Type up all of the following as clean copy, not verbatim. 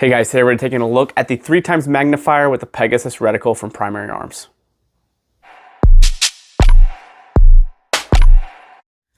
Hey guys, today we're taking a look at the 3x magnifier with the Pegasus Reticle from Primary Arms.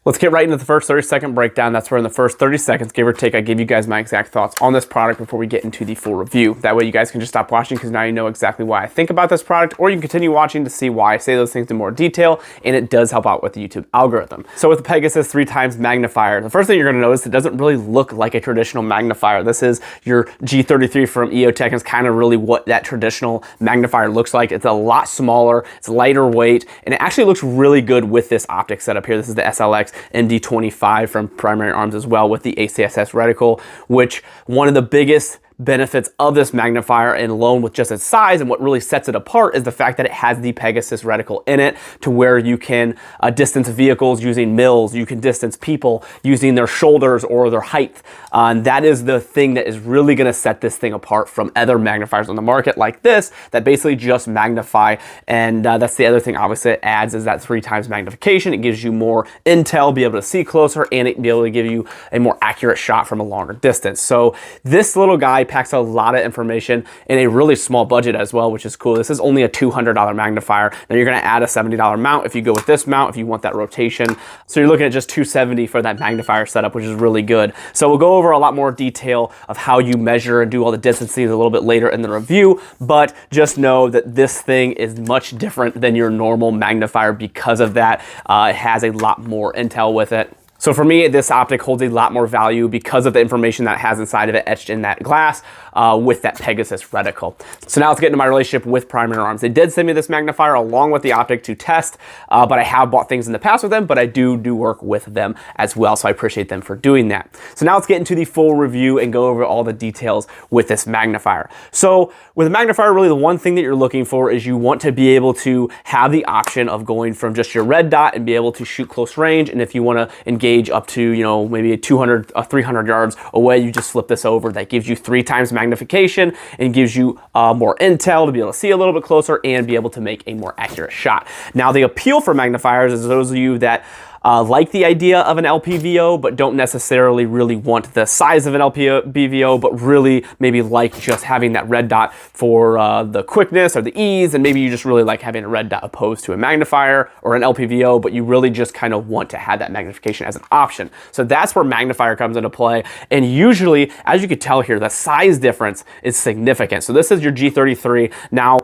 Let's get right into the first 30-second breakdown. That's where in the first 30 seconds, give or take, I give you guys my exact thoughts on this product before we get into the full review. That way you guys can just stop watching because now you know exactly why I think about this product, or you can continue watching to see why I say those things in more detail, and it does help out with the YouTube algorithm. So with the Pegasus 3x magnifier, the first thing you're gonna notice, it doesn't really look like a traditional magnifier. This is your G33 from EOTech, and it's kind of really what that traditional magnifier looks like. It's a lot smaller, it's lighter weight, and it actually looks really good with this optic setup here. This is the SLX MD25 from Primary Arms as well with the ACSS reticle, which one of the biggest benefits of this magnifier, and alone with just its size, and what really sets it apart is the fact that it has the Pegasus reticle in it, to where you can distance vehicles using mills, you can distance people using their shoulders or their height. And that is the thing that is really going to set this thing apart from other magnifiers on the market like this that basically just magnify. And that's the other thing obviously it adds, is that 3x magnification. It gives you more intel, be able to see closer, and it be able to give you a more accurate shot from a longer distance. So this little guy packs a lot of information in a really small budget as well, which is cool. This is only a $200 magnifier. Now you're going to add a $70 mount if you go with this mount, if you want that rotation. So you're looking at just $270 for that magnifier setup, which is really good. So we'll go over a lot more detail of how you measure and do all the distancing a little bit later in the review, but just know that this thing is much different than your normal magnifier because of that. It has a lot more intel with it. So for me, this optic holds a lot more value because of the information that it has inside of it etched in that glass with that Pegasus reticle. So now let's get into my relationship with Primary Arms. They did send me this magnifier along with the optic to test, but I have bought things in the past with them, but I do work with them as well, so I appreciate them for doing that. So now let's get into the full review and go over all the details with this magnifier. So with a magnifier, really the one thing that you're looking for is you want to be able to have the option of going from just your red dot and be able to shoot close range, and if you want to engage up to, you know, maybe 200, 300 yards away, you just flip this over. That gives you 3x magnification and gives you more intel to be able to see a little bit closer and be able to make a more accurate shot. Now the appeal for magnifiers is those of you that like the idea of an LPVO, but don't necessarily really want the size of an LPVO, but really maybe like just having that red dot for the quickness or the ease, and maybe you just really like having a red dot opposed to a magnifier or an LPVO, but you really just kind of want to have that magnification as an option. So that's where magnifier comes into play, and usually, as you can tell here, the size difference is significant. So this is your G33. Now,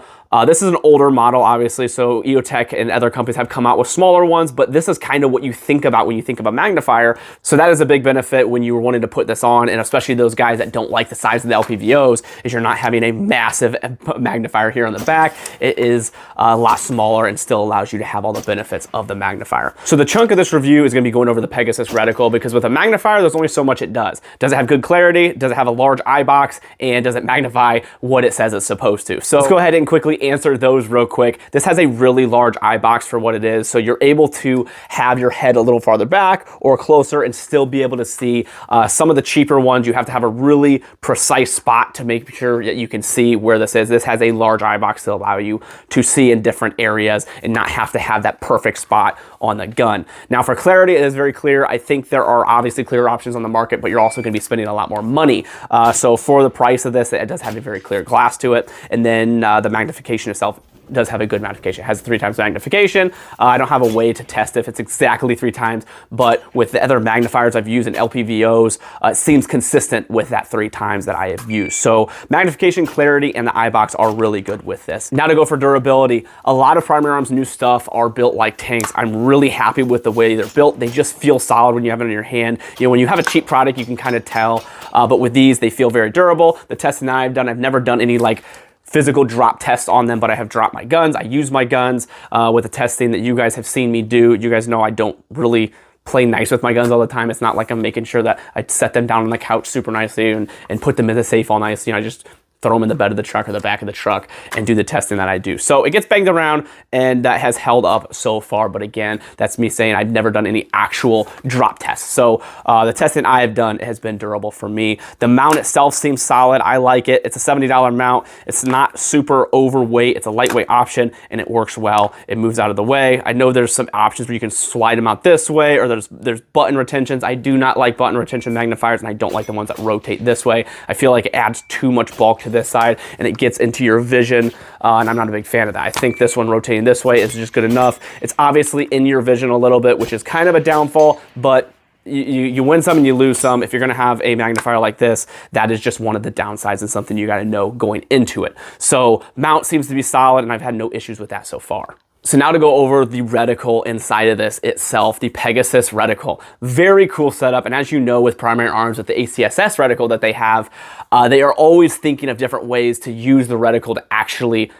this is an older model, obviously, so EOTech and other companies have come out with smaller ones, but this is kind of what you think about when you think about magnifier. So that is a big benefit when you were wanting to put this on, and especially those guys that don't like the size of the LPVOs, is you're not having a massive magnifier here on the back. It is a lot smaller and still allows you to have all the benefits of the magnifier. So the chunk of this review is going to be going over the Pegasus reticle, because with a magnifier, there's only so much it does. Does it have good clarity? Does it have a large eye box? And does it magnify what it says it's supposed to? So let's go ahead and quickly answer those real quick. This has a really large eye box for what it is, so you're able to have your head a little farther back or closer and still be able to see. Some of the cheaper ones, you have to have a really precise spot to make sure that you can see where this is. This has a large eye box to allow you to see in different areas and not have to have that perfect spot on the gun. Now for clarity, it is very clear. I think there are obviously clear options on the market, but you're also going to be spending a lot more money. So for the price of this, it does have a very clear glass to it, and then the magnification itself does have a good magnification. It has 3x magnification. I don't have a way to test if it's exactly 3x, but with the other magnifiers I've used in LPVOs, it seems consistent with that 3x that I have used. So magnification, clarity, and the eye box are really good with this. Now to go for durability, a lot of Primary Arms new stuff are built like tanks. I'm really happy with the way they're built. They just feel solid when you have it in your hand. You know, when you have a cheap product, you can kind of tell, but with these, they feel very durable. The testing that I've done, I've never done any like physical drop tests on them, but I have dropped my guns. I use my guns with the testing that you guys have seen me do. You guys know I don't really play nice with my guns all the time. It's not like I'm making sure that I set them down on the couch super nicely and put them in the safe all nice. You know, I just throw them in the bed of the truck or the back of the truck and do the testing that I do. So it gets banged around and that has held up so far. But again, that's me saying I've never done any actual drop tests. So the testing I have done has been durable for me. The mount itself seems solid. I like it. It's a $70 mount. It's not super overweight. It's a lightweight option and it works well. It moves out of the way. I know there's some options where you can slide them out this way, or there's button retentions. I do not like button retention magnifiers, and I don't like the ones that rotate this way. I feel like it adds too much bulk to this side and it gets into your vision, and I'm not a big fan of that. I think this one rotating this way is just good enough. It's obviously in your vision a little bit, which is kind of a downfall, but you win some and you lose some. If you're gonna have a magnifier like this, that is just one of the downsides and something you gotta know going into it. So mount seems to be solid and I've had no issues with that so far. So now to go over the reticle inside of this itself, the Pegasus Reticle. Very cool setup, and as you know with Primary Arms, with the ACSS reticle that they have, they are always thinking of different ways to use the reticle to actually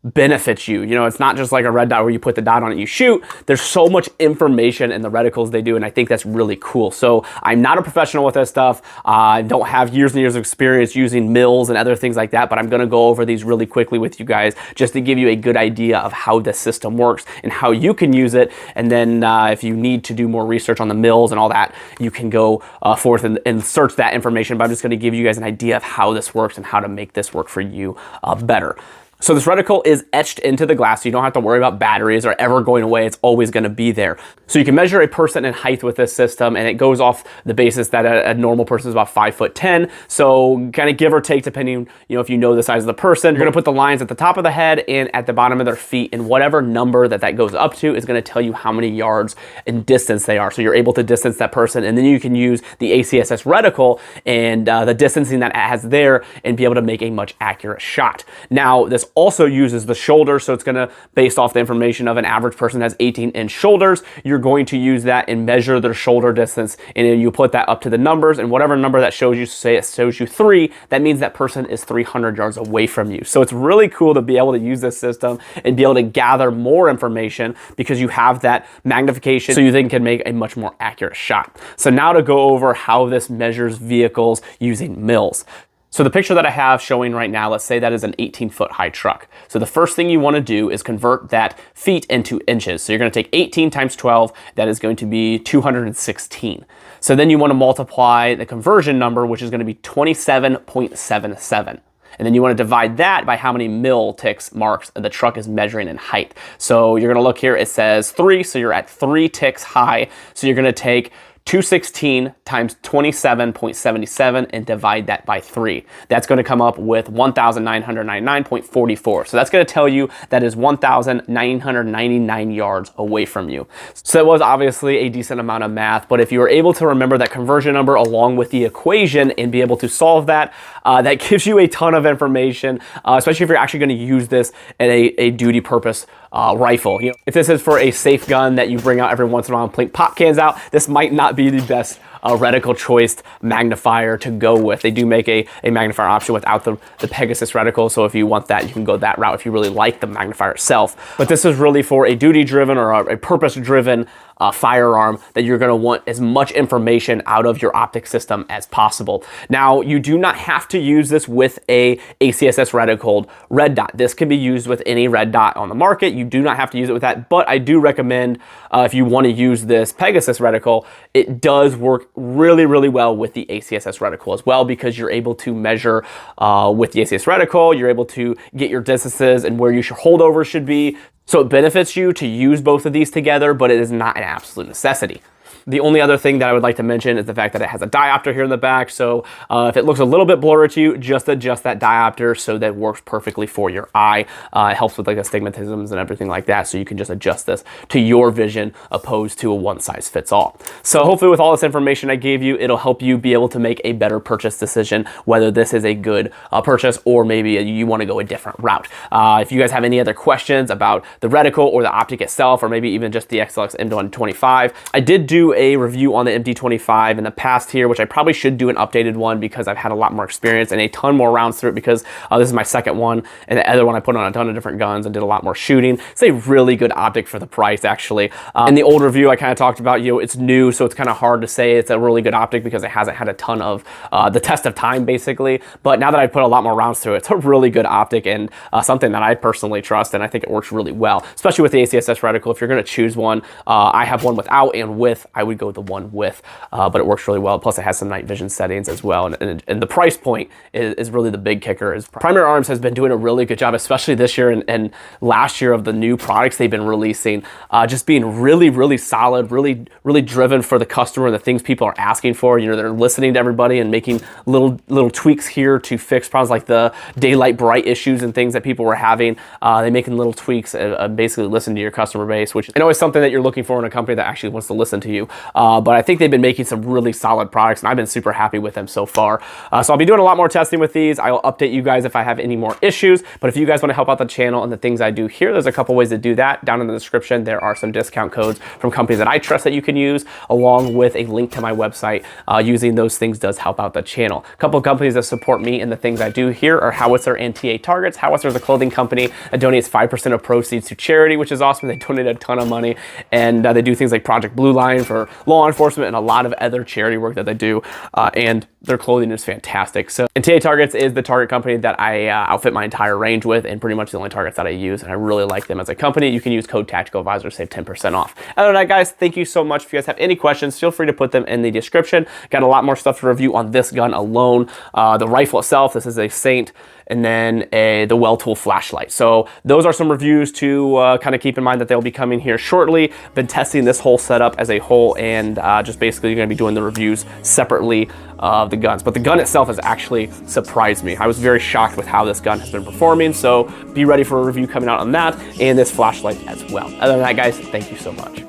benefits you. You know, it's not just like a red dot where you put the dot on it, you shoot. There's so much information in the reticles they do, and I think that's really cool. So I'm not a professional with this stuff. I don't have years and years of experience using mills and other things like that, but I'm gonna go over these really quickly with you guys just to give you a good idea of how the system works and how you can use it. And then if you need to do more research on the mills and all that, you can go forth and search that information, but I'm just gonna give you guys an idea of how this works and how to make this work for you better. So this reticle is etched into the glass, so you don't have to worry about batteries or ever going away. It's always gonna be there. So you can measure a person in height with this system, and it goes off the basis that a normal person is about 5'10". So kind of give or take, depending, you know, if you know the size of the person. You're gonna put the lines at the top of the head and at the bottom of their feet, and whatever number that goes up to is gonna tell you how many yards in distance they are. So you're able to distance that person, and then you can use the ACSS reticle and the distancing that it has there and be able to make a much accurate shot. Now, this also uses the shoulder, so it's gonna, based off the information of an average person that has 18-inch shoulders, you're going to use that and measure their shoulder distance, and then you put that up to the numbers, and whatever number that shows you, say it shows you 3, that means that person is 300 yards away from you. So it's really cool to be able to use this system and be able to gather more information because you have that magnification, so you then can make a much more accurate shot. So now to go over how this measures vehicles using mills. So the picture that I have showing right now, let's say that is an 18-foot high truck. So the first thing you want to do is convert that feet into inches. So you're going to take 18 times 12, that is going to be 216. So then you want to multiply the conversion number, which is going to be 27.77. And then you want to divide that by how many mil ticks marks the truck is measuring in height. So you're going to look here, it says 3, so you're at 3 ticks high. So you're going to take 216 times 27.77 and divide that by 3. That's going to come up with 1,999.44. So that's going to tell you that is 1,999 yards away from you. So it was obviously a decent amount of math, but if you were able to remember that conversion number along with the equation and be able to solve that, that gives you a ton of information, especially if you're actually going to use this at a duty purpose rifle. You know, if this is for a safe gun that you bring out every once in a while and plink pop cans out, this might not be the best reticle choice magnifier to go with. They do make a magnifier option without the Pegasus reticle, so if you want that, you can go that route if you really like the magnifier itself. But this is really for a duty-driven or a purpose-driven firearm that you're going to want as much information out of your optic system as possible. Now, you do not have to use this with a ACSS reticled red dot. This can be used with any red dot on the market. You do not have to use it with that, but I do recommend if you want to use this Pegasus reticle, it does work really, really well with the ACSS reticle as well, because you're able to measure with the ACSS reticle, you're able to get your distances and where your holdovers should be. So it benefits you to use both of these together, but it is not an absolute necessity. The only other thing that I would like to mention is the fact that it has a diopter here in the back. So if it looks a little bit blurry to you, just adjust that diopter so that it works perfectly for your eye. It helps with like astigmatisms and everything like that. So you can just adjust this to your vision opposed to a one-size-fits-all. So hopefully with all this information I gave you, it'll help you be able to make a better purchase decision, whether this is a good purchase or maybe you want to go a different route. If you guys have any other questions about the reticle or the optic itself, or maybe even just the XLX M125, I did do do a review on the MD25 in the past here, which I probably should do an updated one because I've had a lot more experience and a ton more rounds through it because this is my second one, and the other one I put on a ton of different guns and did a lot more shooting. It's a really good optic for the price, actually. In the old review, I kind of talked about, you know, it's new, so it's kind of hard to say it's a really good optic because it hasn't had a ton of the test of time, basically. But now that I've put a lot more rounds through it, it's a really good optic and something that I personally trust, and I think it works really well, especially with the ACSS reticle. If you're going to choose one, I have one without and with. I would go with the one with, but it works really well. Plus, it has some night vision settings as well, and the price point is really the big kicker. Is Primary Arms has been doing a really good job, especially this year and last year, of the new products they've been releasing, just being really solid, really driven for the customer and the things people are asking for. You know, they're listening to everybody and making little tweaks here to fix problems like the daylight bright issues and things that people were having. They're making little tweaks and basically listen to your customer base, which is always something that you're looking for in a company that actually wants to listen to you. But I think they've been making some really solid products, and I've been super happy with them so far. So I'll be doing a lot more testing with these. I'll update you guys if I have any more issues. But if you guys want to help out the channel and the things I do here, there's a couple ways to do that. Down in the description, there are some discount codes from companies that I trust that you can use, along with a link to my website. Using those things does help out the channel. A couple of companies that support me and the things I do here are Howitzer and TA Targets. Howitzer is a clothing company that donates 5% of proceeds to charity, which is awesome. They donate a ton of money, and they do things like Project Blue Line for law enforcement and a lot of other charity work that they do, and their clothing is fantastic. So, and TA Targets is the target company that I outfit my entire range with, and pretty much the only targets that I use, and I really like them as a company. You can use code Tactical Advisor to save 10% off. Other than that, guys, thank you so much. If you guys have any questions, feel free to put them in the description. Got a lot more stuff to review on this gun alone. The rifle itself, this is a Saint, and then the Well Tool flashlight. So those are some reviews to kind of keep in mind that they'll be coming here shortly. Been testing this whole setup as a whole, and just basically going to be doing the reviews separately of the guns. But the gun itself has actually surprised me. I was very shocked with how this gun has been performing, so be ready for a review coming out on that and this flashlight as well. Other than that, guys, thank you so much.